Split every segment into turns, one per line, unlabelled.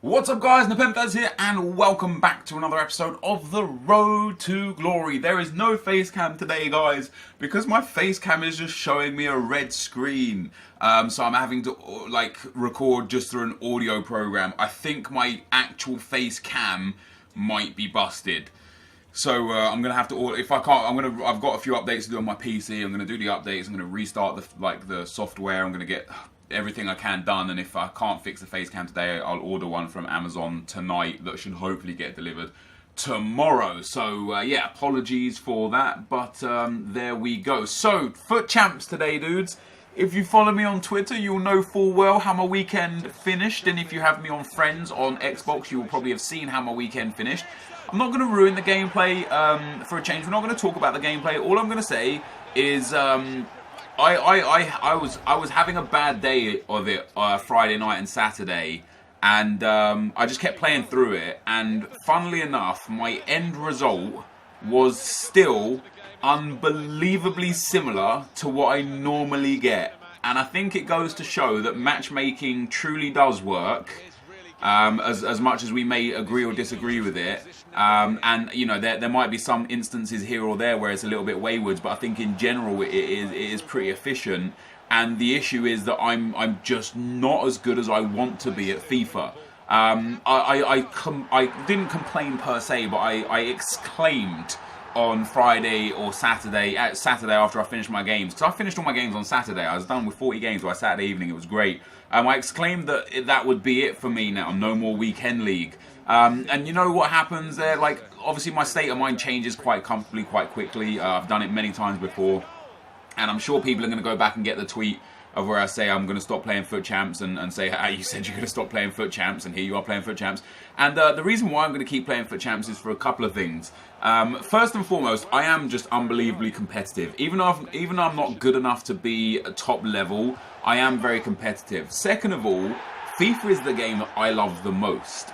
What's up guys, NepentheZ here and welcome back to another episode of The Road to Glory. There is no face cam today guys because my face cam is just showing me a red screen. So I'm having to record just through an audio program. I think my actual face cam might be busted. So I'm gonna have to, if I can't, I've got a few updates to do on my PC. I'm gonna do the updates. I'm gonna restart the software. I'm gonna get everything I can done, and if I can't fix the face cam today, I'll order one from Amazon tonight that should hopefully get delivered tomorrow. So yeah, apologies for that, but there we go. So foot champs today, dudes. If you follow me on Twitter, you'll know full well how my weekend finished, and if you have me on Friends on Xbox, you will probably have seen how my weekend finished. I'm not going to ruin the gameplay for a change. We're not going to talk about the gameplay. All I'm going to say is I was having a bad day of it Friday night and Saturday, and I just kept playing through it, and funnily enough my end result was still unbelievably similar to what I normally get, and I think it goes to show that matchmaking truly does work. As much as we may agree or disagree with it, and you know there might be some instances here or there where it's a little bit wayward, but I think in general it is pretty efficient. And the issue is that I'm just not as good as I want to be at FIFA. I didn't complain per se, but I exclaimed on Friday or Saturday after I finished my games, because I finished all my games on Saturday. I was done with 40 games by Saturday evening. It was great. I exclaimed that that would be it for me now. No more weekend league. And you know what happens there? Like, obviously my state of mind changes quite comfortably, quite quickly. I've done it many times before, and I'm sure people are going to go back and get the tweet of where I say I'm going to stop playing Foot Champs and say, hey, you said you're going to stop playing Foot Champs, and here you are playing Foot Champs. And the reason why I'm going to keep playing Foot Champs is for a couple of things. First and foremost, I am just unbelievably competitive. Even though I'm not good enough to be a top level, I am very competitive. Second of all, FIFA is the game that I love the most.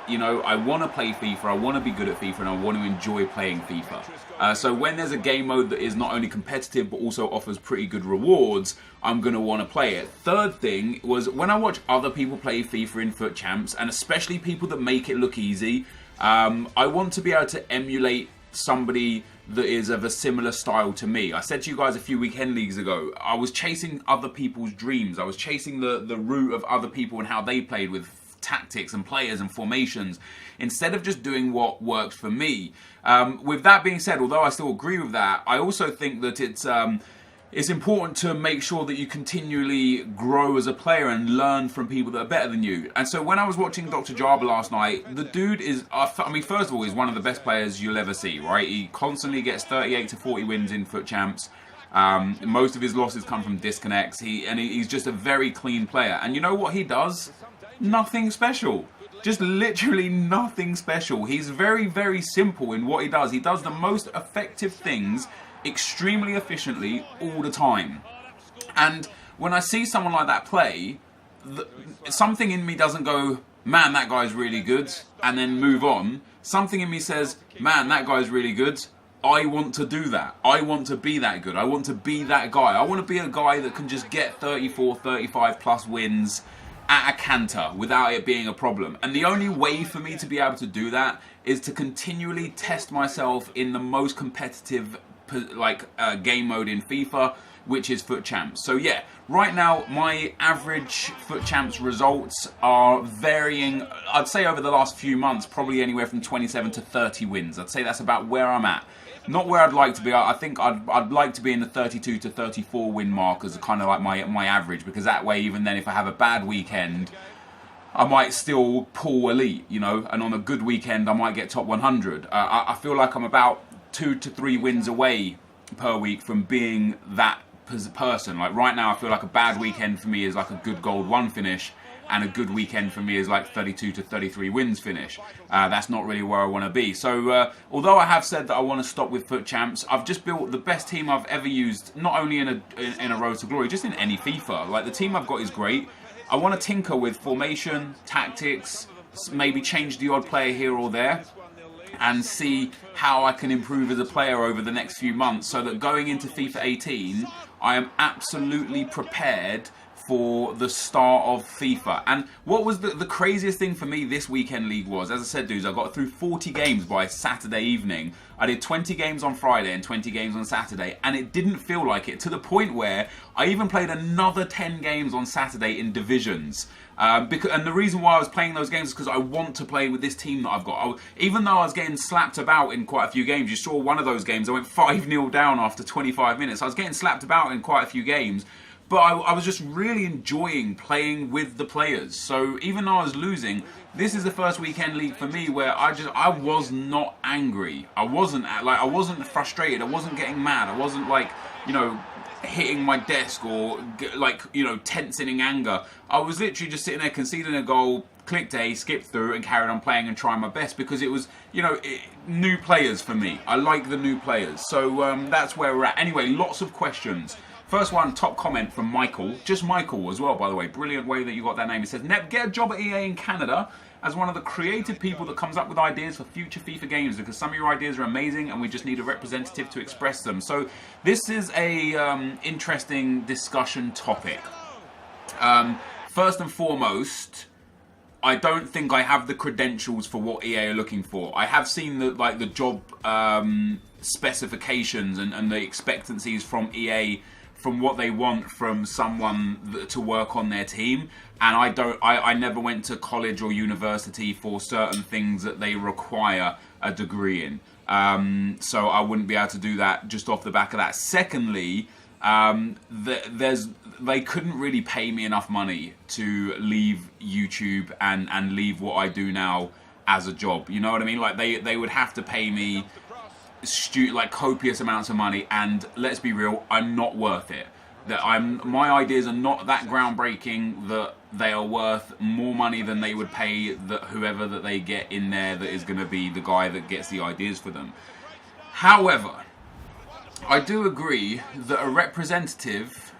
You know, I want to play FIFA, I want to be good at FIFA, and I want to enjoy playing FIFA. So when there's a game mode that is not only competitive but also offers pretty good rewards, I'm going to want to play it. Third thing was, when I watch other people play FIFA in Foot Champs, and especially people that make it look easy, I want to be able to emulate somebody that is of a similar style to me. I said to you guys a few weekend leagues ago, I was chasing other people's dreams. I was chasing the route of other people and how they played with tactics and players and formations, instead of just doing what works for me. With that being said, although I still agree with that, I also think that it's important to make sure that you continually grow as a player and learn from people that are better than you. And so when I was watching Dr. Jabba last night, the dude is, I mean, first of all, he's one of the best players you'll ever see, right? He constantly gets 38 to 40 wins in Foot Champs. Most of his losses come from disconnects. He's just a very clean player. And you know what he does? Nothing special. Just literally nothing special. He's very, very simple in what he does. He does the most effective things extremely efficiently all the time. And when I see someone like that play, something in me doesn't go, man, that guy's really good, and then move on. Something in me says, man, that guy's really good. I want to do that. I want to be that good. I want to be that guy. I want to be a guy that can just get 34, 35 plus wins at a canter without it being a problem. And the only way for me to be able to do that is to continually test myself in the most competitive game mode in FIFA, which is Foot Champs. So yeah, right now my average Foot Champs results are varying, I'd say over the last few months, probably anywhere from 27 to 30 wins. I'd say that's about where I'm at. Not where I'd like to be. I think I'd like to be in the 32 to 34 win mark as kind of like my average, because that way, even then, if I have a bad weekend, I might still pull elite, you know, and on a good weekend I might get top 100. I feel like I'm about 2 to 3 wins away per week from being that person. Like right now I feel like a bad weekend for me is like a good gold 1 finish, and a good weekend for me is like 32 to 33 wins finish. That's not really where I want to be. So although I have said that I want to stop with Foot Champs, I've just built the best team I've ever used, not only in a Road to Glory, just in any FIFA. Like, the team I've got is great. I want to tinker with formation, tactics, maybe change the odd player here or there, and see how I can improve as a player over the next few months, so that going into FIFA 18, I am absolutely prepared for the start of FIFA. And what was the craziest thing for me this weekend league was, as I said, dudes, I got through 40 games by Saturday evening. I did 20 games on Friday and 20 games on Saturday, and it didn't feel like it, to the point where I even played another 10 games on Saturday in divisions. And the reason why I was playing those games is because I want to play with this team that I've got. Even though I was getting slapped about in quite a few games, you saw one of those games, I went 5-0 down after 25 minutes. I was getting slapped about in quite a few games, but I was just really enjoying playing with the players. So even though I was losing, this is the first weekend league for me where I was not angry. I wasn't frustrated. I wasn't getting mad. I wasn't like, hitting my desk or tensing in anger. I was literally just sitting there conceding a goal, clicked A, skipped through and carried on playing and trying my best because it was, new players for me. I like the new players. So that's where we're at. Anyway, lots of questions. First one, top comment from Michael. Just Michael as well, by the way. Brilliant way that you got that name. He says, Nep, get a job at EA in Canada as one of the creative people that comes up with ideas for future FIFA games, because some of your ideas are amazing and we just need a representative to express them. So this is a interesting discussion topic. First and foremost, I don't think I have the credentials for what EA are looking for. I have seen the job specifications and the expectancies from EA, from what they want from someone to work on their team, and I never went to college or university for certain things that they require a degree in, so I wouldn't be able to do that just off the back of that. Secondly, they couldn't really pay me enough money to leave YouTube and leave what I do now as a job. You know what I mean? Like they would have to pay me copious amounts of money, and let's be real, I'm not worth it. My ideas are not that groundbreaking that they are worth more money than they would pay whoever that they get in there that is going to be the guy that gets the ideas for them. However, I do agree that a representative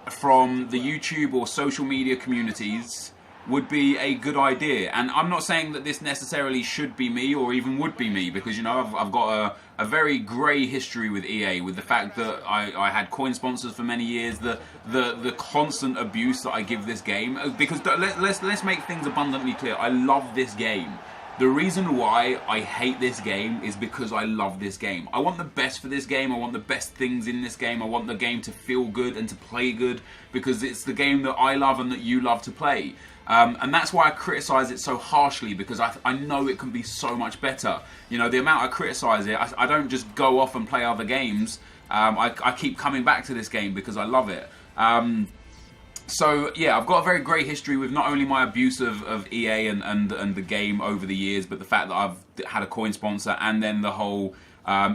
from the YouTube or social media communities would be a good idea. And I'm not saying that this necessarily should be me or even would be me, because I've got a very grey history with EA, with the fact that I had coin sponsors for many years, the constant abuse that I give this game. Because let's make things abundantly clear, I love this game. The reason why I hate this game is because I love this game. I want the best for this game. I want the best things in this game. I want the game to feel good and to play good, because it's the game that I love and that you love to play. And that's why I criticise it so harshly, because I know it can be so much better. The amount I criticise it, I don't just go off and play other games. I keep coming back to this game because I love it. So yeah, I've got a very great history with not only my abuse of EA and the game over the years, but the fact that I've had a coin sponsor, and then the whole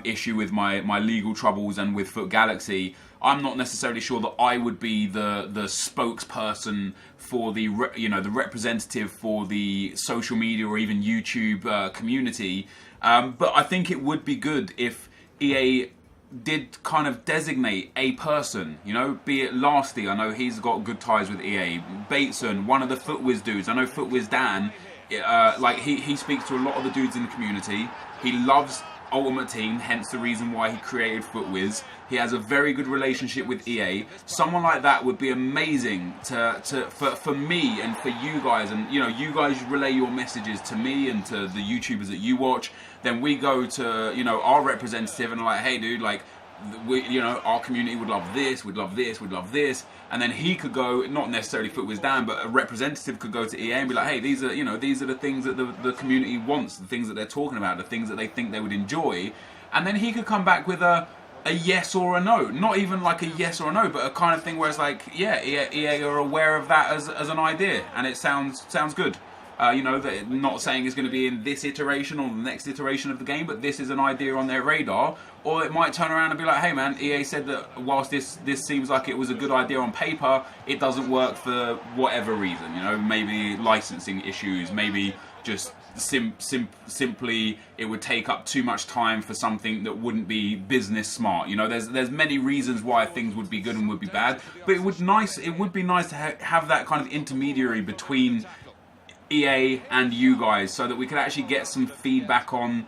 issue with my legal troubles and with Foot Galaxy. I'm not necessarily sure that I would be the spokesperson for the representative for the social media or even YouTube community, but I think it would be good if EA did kind of designate a person, be it Lasty, I know he's got good ties with EA, Bateson, one of the Futwiz dudes, I know Futwiz Dan, he speaks to a lot of the dudes in the community, he loves Ultimate Team, hence the reason why he created Futwiz. He has a very good relationship with EA. Someone like that would be amazing for me and for you guys, and you guys relay your messages to me and to the YouTubers that you watch. Then we go to our representative and like, hey dude, like our community would love this, we'd love this, we'd love this, and then he could go, not necessarily Futwiz Dan, but a representative could go to EA and be like, hey, these are the things that the community wants, the things that they're talking about, the things that they think they would enjoy, and then he could come back with a yes or a no, not even like a yes or a no, but a kind of thing where it's like, yeah, EA are aware of that as an idea, and it sounds good. That not saying it's going to be in this iteration or the next iteration of the game, but this is an idea on their radar. Or it might turn around and be like, hey man, EA said that whilst this seems like it was a good idea on paper, it doesn't work for whatever reason. Maybe licensing issues, maybe just simply it would take up too much time for something that wouldn't be business smart. There's many reasons why things would be good and would be bad, but it would be nice to have that kind of intermediary between EA and you guys, so that we could actually get some feedback on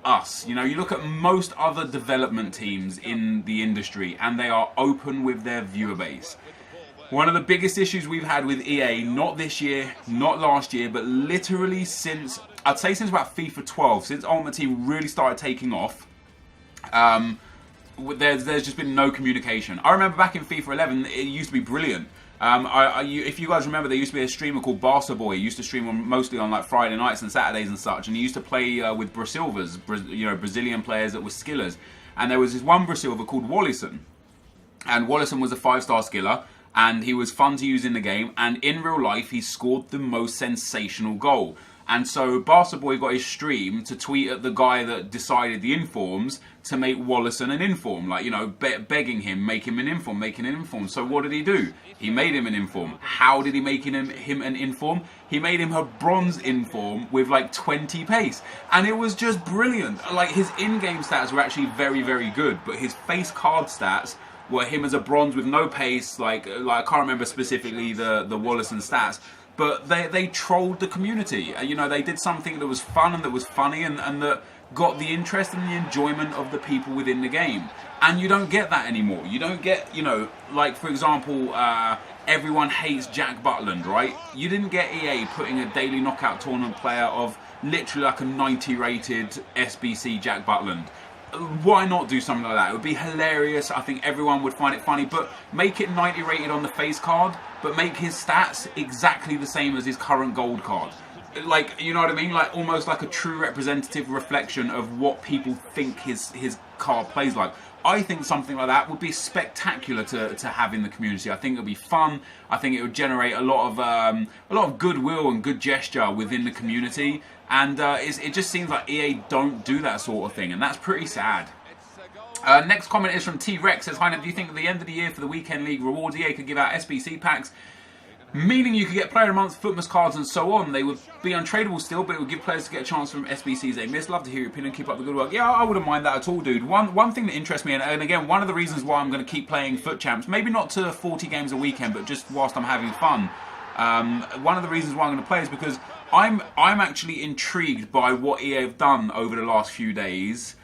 us. You look at most other development teams in the industry and they are open with their viewer base. One of the biggest issues we've had with EA, not this year, not last year, but literally since, I'd say since about FIFA 12, since Ultimate Team really started taking off, there's just been no communication. I remember back in FIFA 11, it used to be brilliant. If you guys remember, there used to be a streamer called Barca Boy. He used to stream mostly on like Friday nights and Saturdays and such, and he used to play with Brasilvas, Brazilian players that were skillers. And there was this one Brasilva called Wallison, and Wallison was a 5-star skiller, and he was fun to use in the game, and in real life he scored the most sensational goal. And so Barca Boy got his stream to tweet at the guy that decided the informs to make Wallison an inform, like, begging him, make him an inform. So what did he do? He made him an inform. How did he make him an inform? He made him a bronze inform with like 20 pace. And it was just brilliant. Like, his in-game stats were actually very, very good, but his face card stats were him as a bronze with no pace. Like I can't remember specifically the Wallison stats. But they trolled the community. They did something that was fun and that was funny and that got the interest and the enjoyment of the people within the game. And you don't get that anymore. You don't get, like, for example, everyone hates Jack Butland, right? You didn't get EA putting a daily knockout tournament player of literally like a 90 rated SBC Jack Butland. Why not do something like that? It would be hilarious. I think everyone would find it funny, but make it 90 rated on the face card, but make his stats exactly the same as his current gold card. Like, you know what I mean? Like, almost like a true representative reflection of what people think his card plays like. I think something like that would be spectacular to have in the community. I think it would be fun. I think it would generate a lot of goodwill and good gesture within the community. And it just seems like EA don't do that sort of thing, and that's pretty sad. Next comment is from T-Rex. Says, "Hi, Nep, do you think at the end of the year for the Weekend League rewards, EA could give out SBC packs, meaning you could get player of the month, Footmas cards, and so on? They would be untradeable still, but it would give players to get a chance from SBCs they miss. Love to hear your opinion. Keep up the good work." Yeah, I wouldn't mind that at all, dude. One thing that interests me, and again, one of the reasons why I'm going to keep playing Foot Champs, maybe not to 40 games a weekend, but just whilst I'm having fun. One of the reasons why I'm going to play is because I'm actually intrigued by what EA have done over the last few days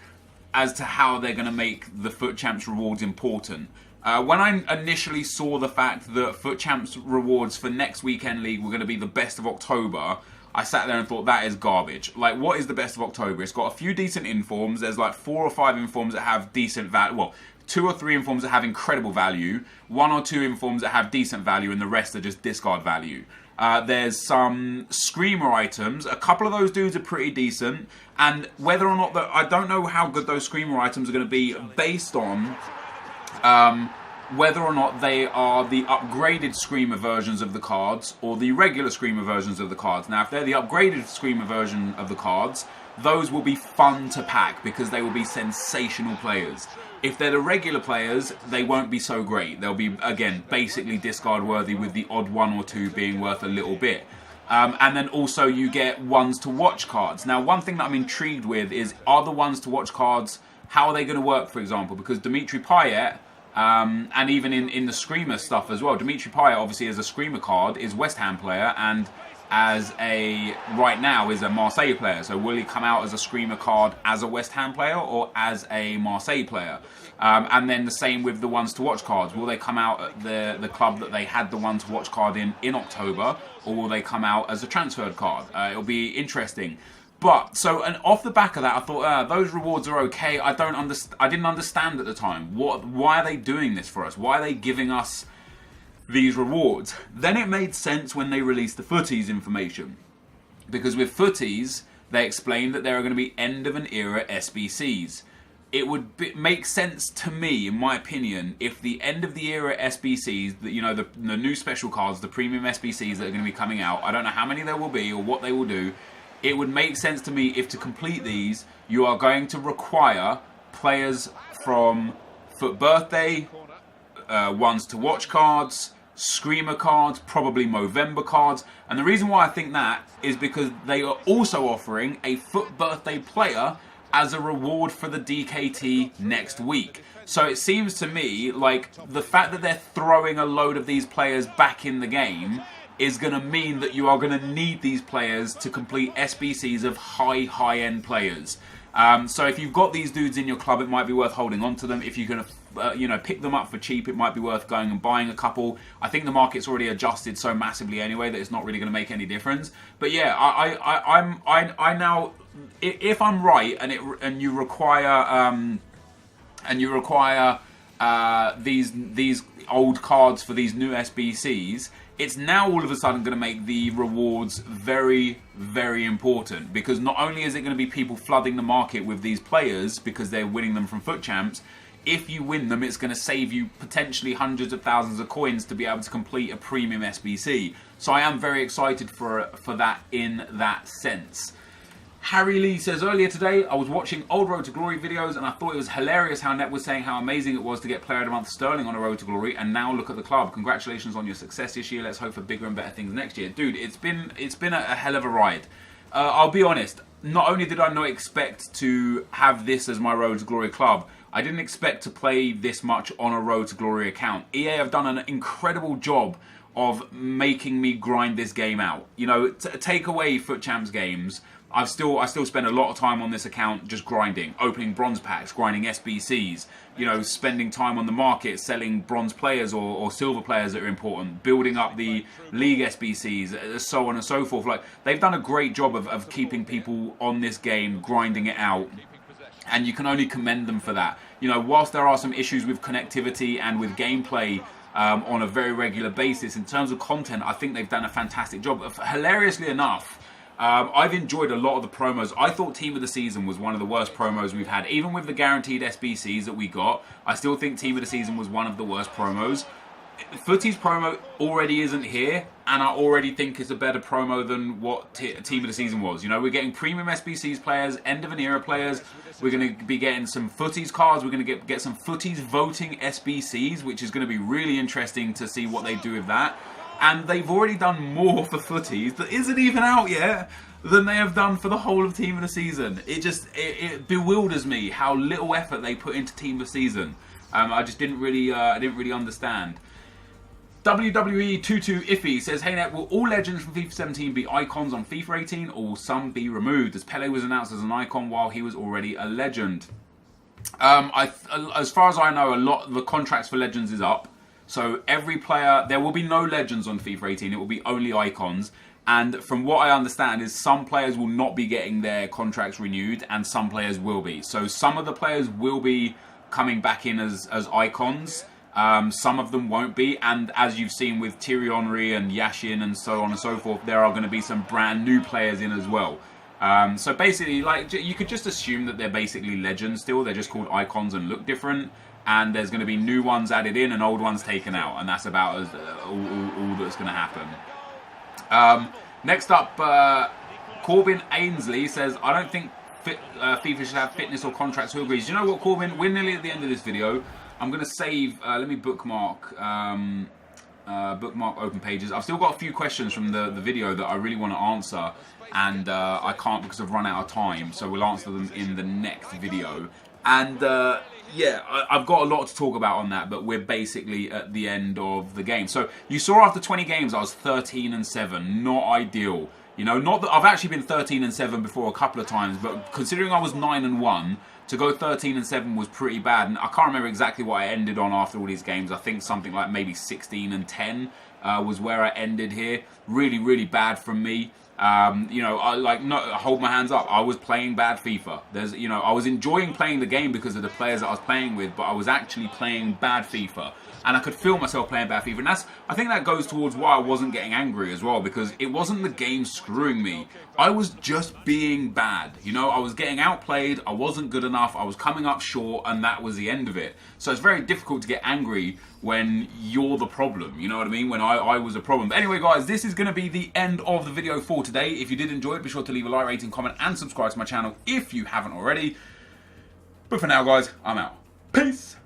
as to how they're going to make the Foot Champs rewards important. When I initially saw the fact that Foot Champs rewards for next Weekend League were going to be the best of October, I sat there and thought, that is garbage. Like, what is the best of October? It's got a few decent informs. There's like 4 or 5 informs that have decent value. Well, 2 or 3 informs that have incredible value, 1 or 2 informs that have decent value, and the rest are just discard value. There's some Screamer items. A couple of those dudes are pretty decent, and whether or not I don't know how good those Screamer items are going to be based on whether or not they are the upgraded Screamer versions of the cards or the regular Screamer versions of the cards. Now, if they're the upgraded Screamer version of the cards, those will be fun to pack because they will be sensational players. If they're the regular players, they won't be so great. They'll be, again, basically discard worthy, with the odd 1 or 2 being worth a little bit. And then also you get ones to watch cards. Now, one thing that I'm intrigued with is, are the ones to watch cards, how are they going to work, for example? Because Dimitri Payet, and even in the Screamer stuff as well, Dimitri Payet, obviously, as a Screamer card, is West Ham player, and right now is a Marseille player. So will he come out as a Screamer card as a West Ham player or as a Marseille player? And then the same with the ones to watch cards. Will they come out at the club that they had the one to watch card in October, or will they come out as a transferred card? It'll be interesting. But and off the back of that, I thought those rewards are okay. I didn't understand at the time why are they doing this for us? Why are they giving us these rewards? Then it made sense when they released the Futties information, because with Futties they explained that there are going to be end of an era SBCs. It would make sense to me, in my opinion, if the end of the era SBCs, the new special cards, the premium SBCs that are going to be coming out, I don't know how many there will be or what they will do. It would make sense to me if, to complete these, you are going to require players from Foot Birthday, ones to watch cards, Screamer cards, probably Movember cards. And the reason why I think that is because they are also offering a Foot Birthday player as a reward for the DKT next week. So it seems to me like the fact that they're throwing a load of these players back in the game is going to mean that you are going to need these players to complete SBCs of high-end players. So if you've got these dudes in your club, it might be worth holding on to them. If you can pick them up for cheap, it might be worth going and buying a couple. I think the market's already adjusted so massively anyway that it's not really going to make any difference. But yeah, I now, if I'm right and you require these old cards for these new SBCs, it's now all of a sudden going to make the rewards very, very important, because not only is it going to be people flooding the market with these players because they're winning them from Foot Champs, if you win them, it's going to save you potentially hundreds of thousands of coins to be able to complete a premium SBC. So I am very excited for that in that sense. Harry Lee says, earlier today I was watching old Road to Glory videos and I thought it was hilarious how Nep was saying how amazing it was to get Player of the Month Sterling on a Road to Glory, and now look at the club. Congratulations on your success this year. Let's hope for bigger and better things next year. Dude, it's been a hell of a ride. I'll be honest, not only did I not expect to have this as my Road to Glory club, I didn't expect to play this much on a Road to Glory account. EA have done an incredible job of making me grind this game out. You know, take away Foot Champs games, I still spend a lot of time on this account just grinding, opening bronze packs, grinding SBCs, you know, spending time on the market, selling bronze players or silver players that are important, building up the league SBCs, so on and so forth. Like, they've done a great job of keeping people on this game, grinding it out, and you can only commend them for that. You know, whilst there are some issues with connectivity and with gameplay on a very regular basis, in terms of content, I think they've done a fantastic job. Hilariously enough, I've enjoyed a lot of the promos. I thought Team of the Season was one of the worst promos we've had. Even with the guaranteed SBCs that we got, I still think Team of the Season was one of the worst promos. Futties promo already isn't here, and I already think it's a better promo than what Team of the Season was. You know, we're getting premium SBCs players, end of an era players. We're going to be getting some Futties cards. We're going to get some Futties voting SBCs, which is going to be really interesting to see what they do with that. And they've already done more for Futties that isn't even out yet than they have done for the whole of Team of the Season. It bewilders me how little effort they put into Team of the Season. I just didn't really understand. WWE22 Iffy says, hey Net, will all legends from FIFA 17 be icons on FIFA 18, or will some be removed, as Pele was announced as an icon while he was already a legend? As far as I know, a lot of the contracts for legends is up. So every player, there will be no legends on FIFA 18, it will be only icons. And from what I understand is some players will not be getting their contracts renewed and some players will be. So some of the players will be coming back in as icons. Some of them won't be. And as you've seen with Thierry Henry and Yashin and so on and so forth, there are going to be some brand new players in as well. So basically, like, you could just assume that they're basically legends still. They're just called icons and look different. And there's going to be new ones added in and old ones taken out. And that's about all that's going to happen. Next up, Corbin Ainsley says, I don't think FIFA should have fitness or contracts. Who agrees? You know what, Corbin? We're nearly at the end of this video. I'm going to save, let me bookmark open pages. I've still got a few questions from the video that I really want to answer. And I can't because I've run out of time. So we'll answer them in the next video. And yeah, I've got a lot to talk about on that, but we're basically at the end of the game. So you saw after 20 games, I was 13-7. Not ideal. You know, not that I've actually been 13-7 before a couple of times, but considering I was 9-1, to go 13-7 was pretty bad. And I can't remember exactly what I ended on after all these games. I think something like maybe 16-10 was where I ended here. Really, really bad from me. You know, I hold my hands up. I was playing bad FIFA. You know, I was enjoying playing the game because of the players that I was playing with, but I was actually playing bad FIFA. And I could feel myself playing bad FIFA. And I think that goes towards why I wasn't getting angry as well, because it wasn't the game screwing me. I was just being bad. You know, I was getting outplayed. I wasn't good enough. I was coming up short, and that was the end of it. So it's very difficult to get angry when you're the problem. You know what I mean? When I was a problem. But anyway, guys, this is going to be the end of the video for today. If you did enjoy it, be sure to leave a like, rating, comment, and subscribe to my channel if you haven't already. But for now, guys, I'm out. Peace!